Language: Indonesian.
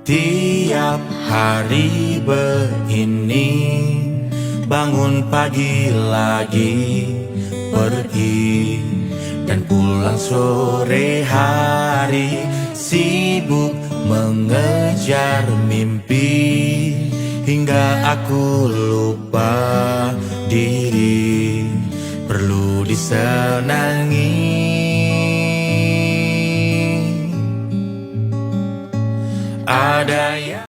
Tiap hari begini, bangun pagi lagi pergi dan pulang sore hari, sibuk mengejar mimpi hingga aku lupa diri perlu disenangi. Ada yang